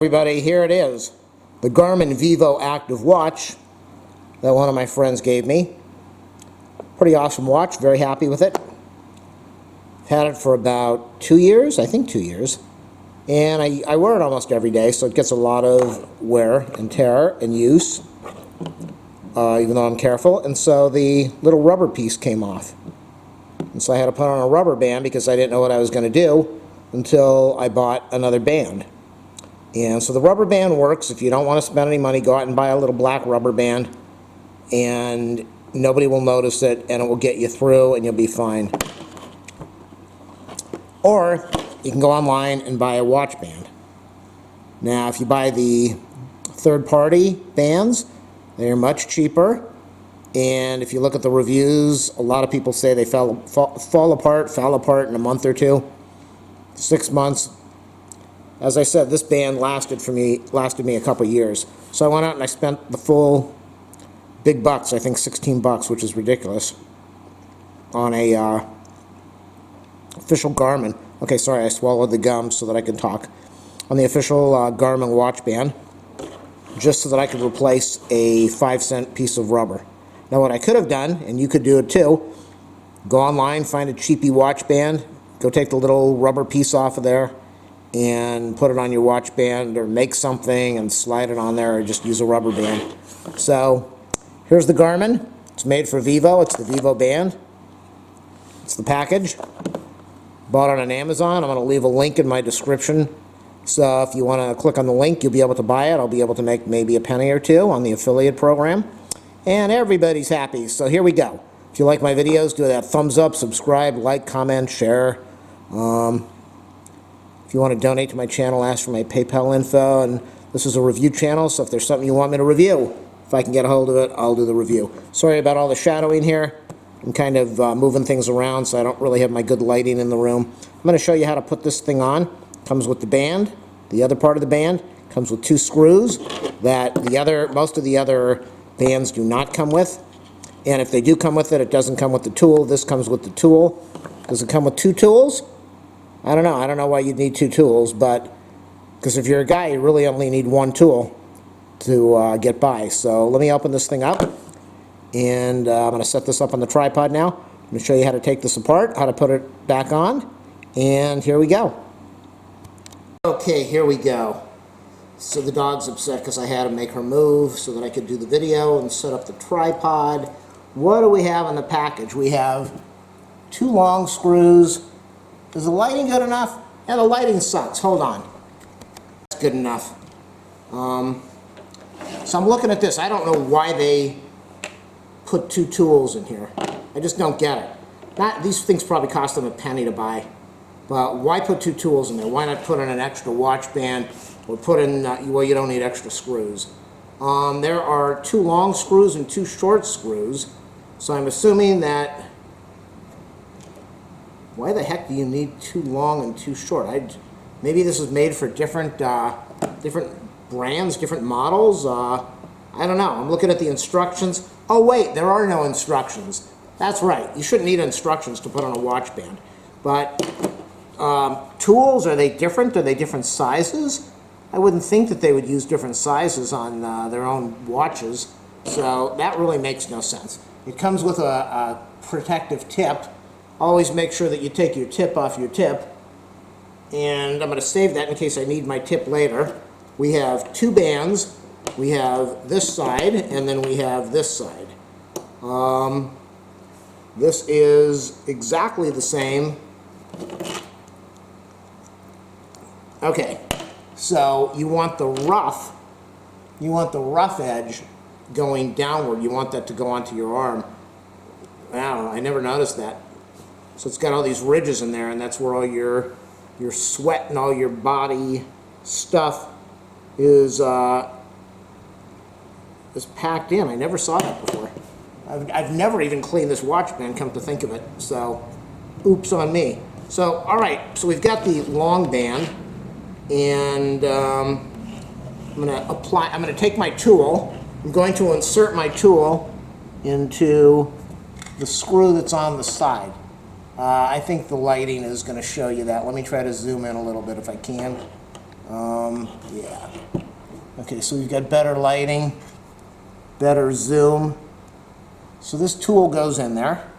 Everybody, here it is, the Garmin VívoActive watch that one of my friends gave me. Pretty awesome watch, very happy with it. I've had it for about 2 years, I think 2 years, and I wear it almost every day, so it gets a lot of wear and tear and use, even though I'm careful. And so the little rubber piece came off, and so I had to put on a rubber band because I didn't know what I was going to do until I bought another band. And so the rubber band works. If you don't want to spend any money, go out and buy a little black rubber band, and nobody will notice it, and it will get you through, and you'll be fine. Or you can go online and buy a watch band. Now, if you buy the third-party bands, they're much cheaper, and if you look at the reviews, a lot of people say they fell apart in a month or two, 6 months. As I said, this band lasted me a couple years. So I went out and I spent the full big bucks, I think $16, which is ridiculous, on a official Garmin. Okay, sorry, I swallowed the gum so that I can talk. On the official Garmin watch band, just so that I could replace a 5-cent piece of rubber. Now what I could have done, and you could do it too, go online, find a cheapy watch band, go take the little rubber piece off of there, and put it on your watch band, or make something and slide it on there, or just use a rubber band. So here's the Garmin. It's made for Vivo. It's the Vivo band. It's the package. Bought it on Amazon. I'm going to leave a link in my description, so if you want to click on the link, you'll be able to buy it. I'll be able to make maybe a penny or two on the affiliate program, and everybody's happy. So here we go. If you like my videos, do that thumbs up, subscribe, like, comment, share. If you want to donate to my channel, ask for my PayPal info. And this is a review channel, so if there's something you want me to review, if I can get a hold of it, I'll do the review. Sorry about all the shadowing here. I'm kind of moving things around, so I don't really have my good lighting in the room. I'm going to show you how to put this thing on. It comes with the band. The other part of the band comes with 2 screws that most of the other bands do not come with. And if they do come with it, it doesn't come with the tool. This comes with the tool. Does it come with 2 tools? I don't know. I don't know why you'd need 2 tools, but because if you're a guy, you really only need 1 tool to get by. So let me open this thing up, and I'm going to set this up on the tripod now. I'm going to show you how to take this apart, how to put it back on, and here we go. Okay, here we go. So the dog's upset because I had to make her move so that I could do the video and set up the tripod. What do we have in the package? We have 2 long screws. Is the lighting good enough? Yeah, the lighting sucks. Hold on. That's good enough. So I'm looking at this. I don't know why they put 2 tools in here. I just don't get it. These things probably cost them a penny to buy. But why put 2 tools in there? Why not put in an extra watch band, or put in, well, you don't need extra screws. There are 2 long screws and 2 short screws. So I'm assuming that... Why the heck do you need 2 long and 2 short? Maybe this is made for different brands, different models. I don't know. I'm looking at the instructions. Oh wait, there are no instructions. That's right. You shouldn't need instructions to put on a watch band. But tools, are they different? Are they different sizes? I wouldn't think that they would use different sizes on their own watches. So that really makes no sense. It comes with a protective tip. Always make sure that you take your tip off your tip, and I'm going to save that in case I need my tip later. We have 2 bands. We have this side, and then we have this side. This is exactly the same. Okay, so you want the rough edge going downward. You want that to go onto your arm. Wow, I never noticed that. So it's got all these ridges in there, and that's where all your sweat and all your body stuff is packed in. I never saw that before. I've never even cleaned this watch band, come to think of it. So, oops on me. So, all right. So we've got the long band, and I'm going to take my tool. I'm going to insert my tool into the screw that's on the side. I think the lighting is going to show you that. Let me try to zoom in a little bit if I can. Yeah. Okay, so we've got better lighting, better zoom. So this tool goes in there,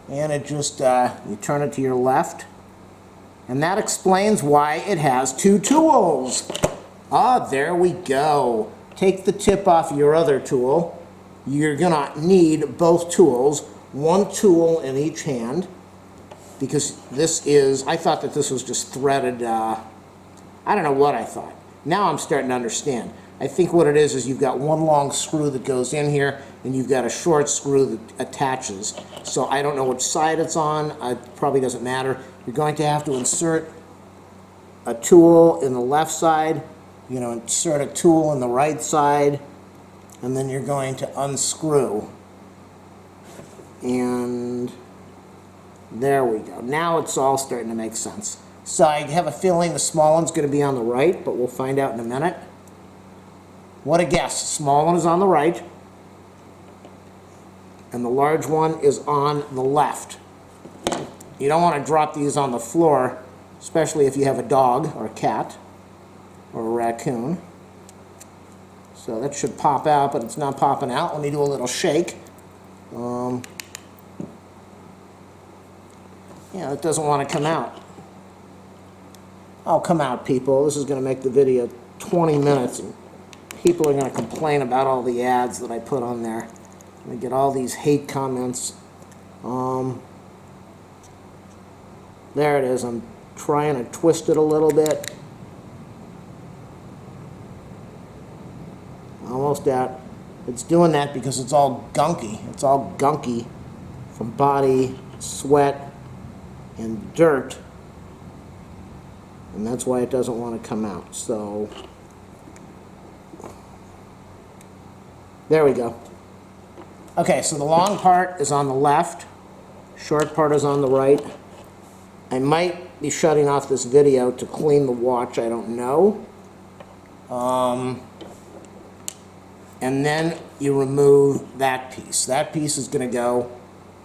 and it just, you turn it to your left, and that explains why it has two tools. Ah, there we go. Take the tip off your other tool. You're gonna need both tools, one tool in each hand, because this is, I thought that this was just threaded, I don't know what I thought. Now I'm starting to understand. I think what it is you've got one long screw that goes in here, and you've got a short screw that attaches. So I don't know which side it's on. It probably doesn't matter. You're going to have to insert a tool in the left side, insert a tool in the right side, and then you're going to unscrew. And there we go. Now it's all starting to make sense. So I have a feeling the small one's going to be on the right, but we'll find out in a minute. What a guess. The small one is on the right, and the large one is on the left. You don't want to drop these on the floor, especially if you have a dog or a cat or a raccoon. So that should pop out, but it's not popping out. Let me do a little shake. Yeah, it doesn't want to come out. Oh, come out, people. This is going to make the video 20 minutes, and people are going to complain about all the ads that I put on there. I'm going to get all these hate comments. There it is. I'm trying to twist it a little bit. Almost out. It's doing that because it's all gunky. It's all gunky from body, sweat, and dirt. And that's why it doesn't want to come out. So there we go. Okay, so the long part is on the left, short part is on the right. I might be shutting off this video to clean the watch, I don't know. And then you remove that piece. That piece is going to go,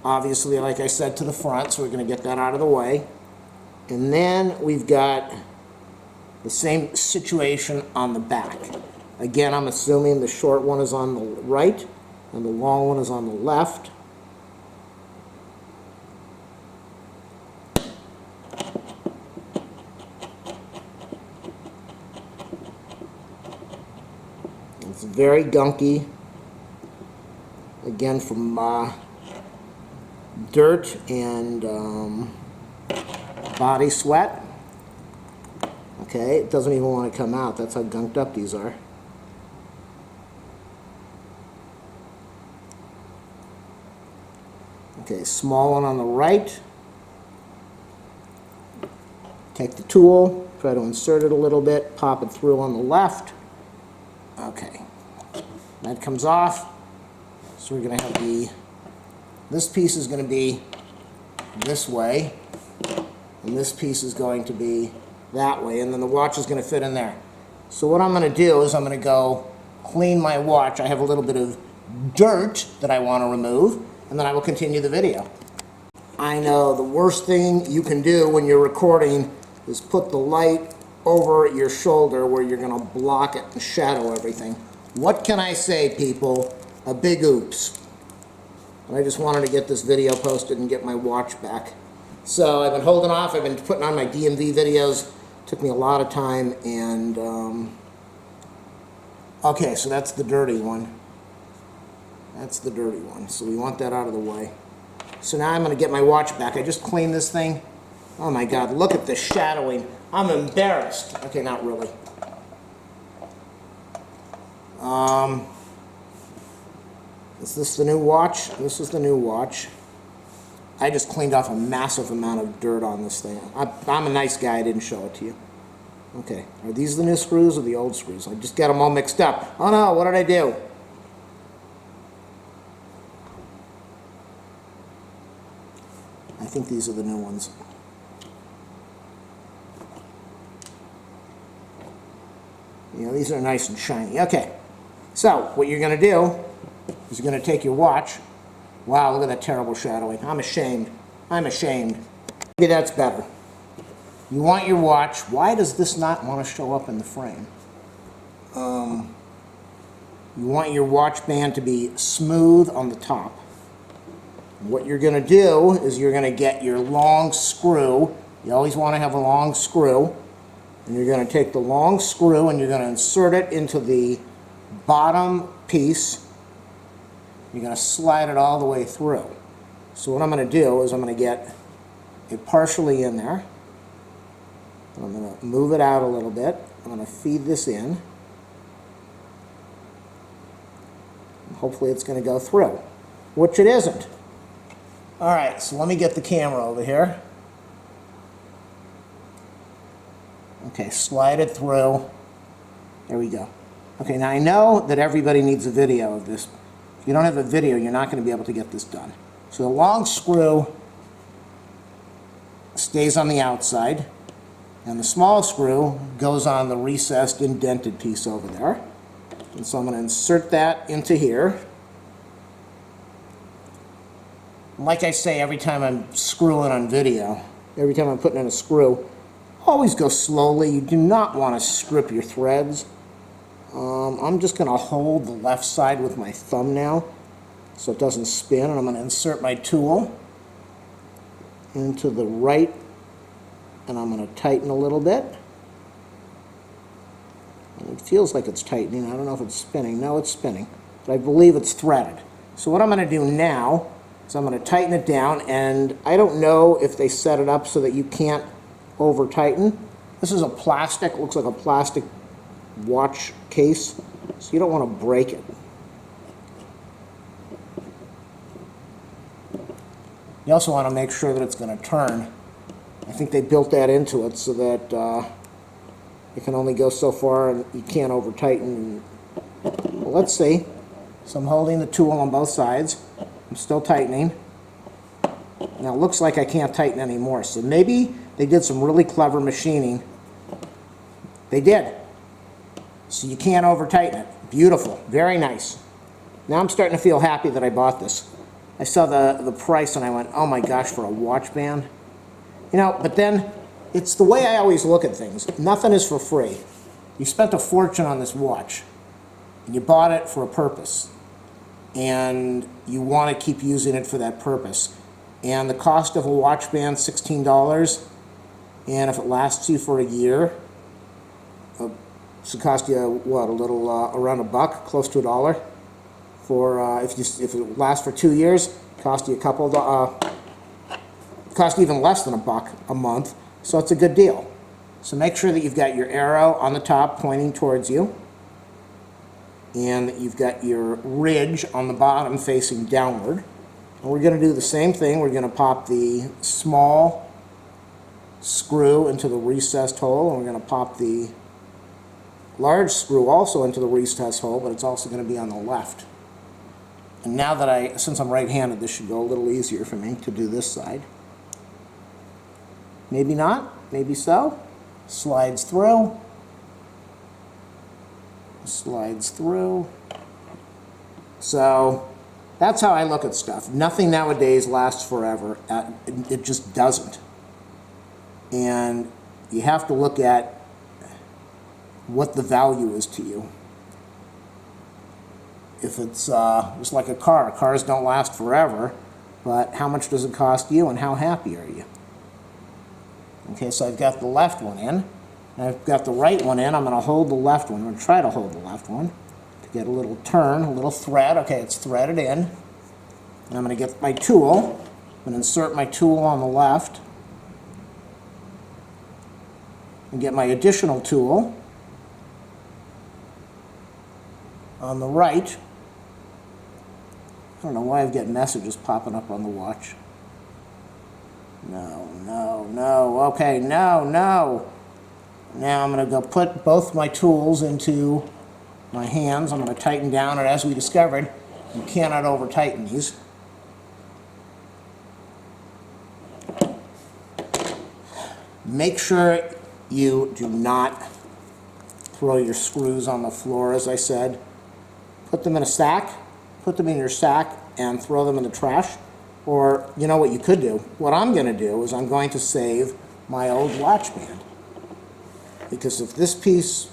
obviously, like I said, to the front, so we're going to get that out of the way. And then we've got the same situation on the back. Again, I'm assuming the short one is on the right and the long one is on the left. It's very gunky. Again, from dirt and body sweat. Okay, it doesn't even want to come out. That's how gunked up these are. Okay, small one on the right. Take the tool, try to insert it a little bit, pop it through on the left. Okay, that comes off. So we're going to have this piece is going to be this way, and this piece is going to be that way, and then the watch is going to fit in there. So what I'm going to do is I'm going to go clean my watch. I have a little bit of dirt that I want to remove, and then I will continue the video. I know the worst thing you can do when you're recording is put the light over your shoulder where you're going to block it and shadow everything. What can I say, people? A big oops. I just wanted to get this video posted and get my watch back. So I've been holding off. I've been putting on my DMV videos. Took me a lot of time, and okay, so that's the dirty one. That's the dirty one. So we want that out of the way. So now I'm going to get my watch back. I just cleaned this thing. Oh my God, look at the shadowing. I'm embarrassed. Okay, not really. Is this the new watch? This is the new watch. I just cleaned off a massive amount of dirt on this thing. I'm a nice guy. I didn't show it to you. Okay, are these the new screws or the old screws? I just got them all mixed up. Oh no, what did I do? I think these are the new ones. You know, these are nice and shiny. Okay, so what you're going to do is you're going to take your watch. Wow, look at that terrible shadowing. I'm ashamed. I'm ashamed. Maybe that's better. You want your watch, why does this not want to show up in the frame? You want your watch band to be smooth on the top. What you're going to do is you're going to get your long screw. You always want to have a long screw. And you're going to take the long screw and you're going to insert it into the bottom piece. You're going to slide it all the way through. So what I'm going to do is I'm going to get it partially in there. I'm going to move it out a little bit. I'm going to feed this in. Hopefully it's going to go through, which it isn't. All right, so let me get the camera over here. Okay, slide it through. There we go. Okay, now I know that everybody needs a video of this. If you don't have a video, you're not going to be able to get this done. So the long screw stays on the outside, and the small screw goes on the recessed, indented piece over there. And so I'm going to insert that into here. Like I say, every time I'm screwing on video, every time I'm putting in a screw, always go slowly. You do not want to strip your threads. I'm just going to hold the left side with my thumb now so it doesn't spin, and I'm going to insert my tool into the right, and I'm going to tighten a little bit. It feels like it's tightening. I don't know if it's spinning. No, it's spinning. But I believe it's threaded. So what I'm going to do now is I'm going to tighten it down. And I don't know if they set it up so that you can't over-tighten. This is a plastic, looks like a plastic watch case. So you don't want to break it. You also want to make sure that it's going to turn. I think they built that into it so that it can only go so far and you can't over tighten. Well, let's see. So I'm holding the tool on both sides. I'm still tightening. Now it looks like I can't tighten anymore. So maybe they did some really clever machining. They did. So you can't over tighten it. Beautiful. Very nice. Now I'm starting to feel happy that I bought this. I saw the price and I went, oh my gosh, for a watch band. You know, but then it's the way I always look at things. Nothing is for free. You spent a fortune on this watch, and you bought it for a purpose, and you want to keep using it for that purpose. And the cost of a watch band, $16, and if it lasts you for a year, it should cost you, what, a little, around $1, close to $1. For, if it lasts for 2 years, cost you a couple, cost even less than $1 a month. So it's a good deal. So make sure that you've got your arrow on the top pointing towards you, and that you've got your ridge on the bottom facing downward. And we're going to do the same thing. We're going to pop the small screw into the recessed hole, and we're going to pop the large screw also into the recessed hole, but it's also going to be on the left. And now that since I'm right-handed, this should go a little easier for me to do this side. Maybe not, maybe so. Slides through. Slides through. So that's how I look at stuff. Nothing nowadays lasts forever. It just doesn't. And you have to look at what the value is to you. If it's just like a car, cars don't last forever, but how much does it cost you and how happy are you? Okay, so I've got the left one in, and I've got the right one in. I'm going to hold the left one. I'm going to try to hold the left one to get a little turn, a little thread. Okay, it's threaded in. And I'm going to get my tool. I'm going to insert my tool on the left and get my additional tool on the right. I don't know why I've got messages popping up on the watch. No, no, no. Okay, no, no. Now I'm going to go put both my tools into my hands. I'm going to tighten down, and as we discovered, you cannot over tighten these. Make sure you do not throw your screws on the floor, as I said. Put them in a sack, put them in your sack, and throw them in the trash. Or, you know what you could do? What I'm going to do is I'm going to save my old watch band. Because if this piece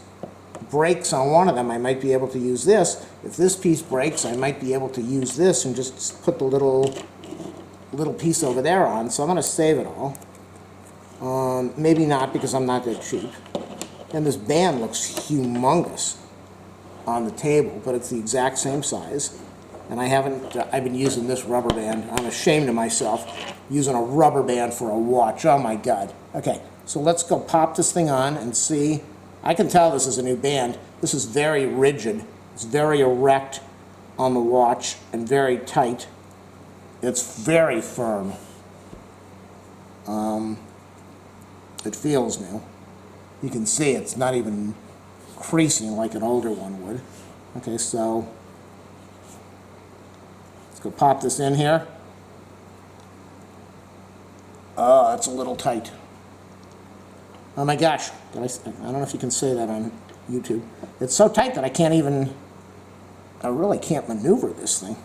breaks on one of them, I might be able to use this. If this piece breaks, I might be able to use this and just put the little piece over there on. So I'm going to save it all. Maybe not, because I'm not that cheap. And this band looks humongous on the table, but it's the exact same size. And I've been using this rubber band. I'm ashamed of myself using a rubber band for a watch. Oh my God. Okay, so let's go pop this thing on and see. I can tell this is a new band. This is very rigid. It's very erect on the watch and very tight. It's very firm. It feels new. You can see it's not even creasing like an older one would. Okay, so let's go pop this in here. Oh, that's a little tight. Oh my gosh, I don't know if you can say that on YouTube. It's so tight that I really can't maneuver this thing.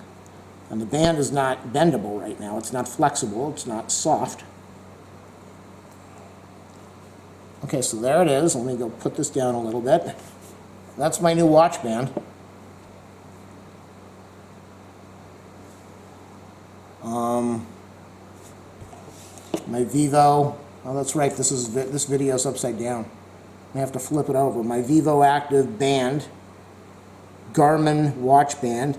And the band is not bendable right now. It's not flexible, it's not soft. Okay, so there it is. Let me go put this down a little bit. That's my new watch band. My Vivo, oh that's right, this video is upside down. I have to flip it over. My VívoActive band, Garmin watch band,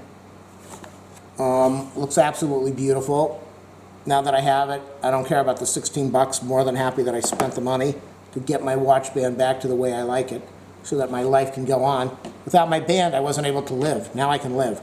looks absolutely beautiful. Now that I have it, I don't care about the 16 bucks, more than happy that I spent the money to get my watch band back to the way I like it, so that my life can go on. Without my band, I wasn't able to live. Now I can live.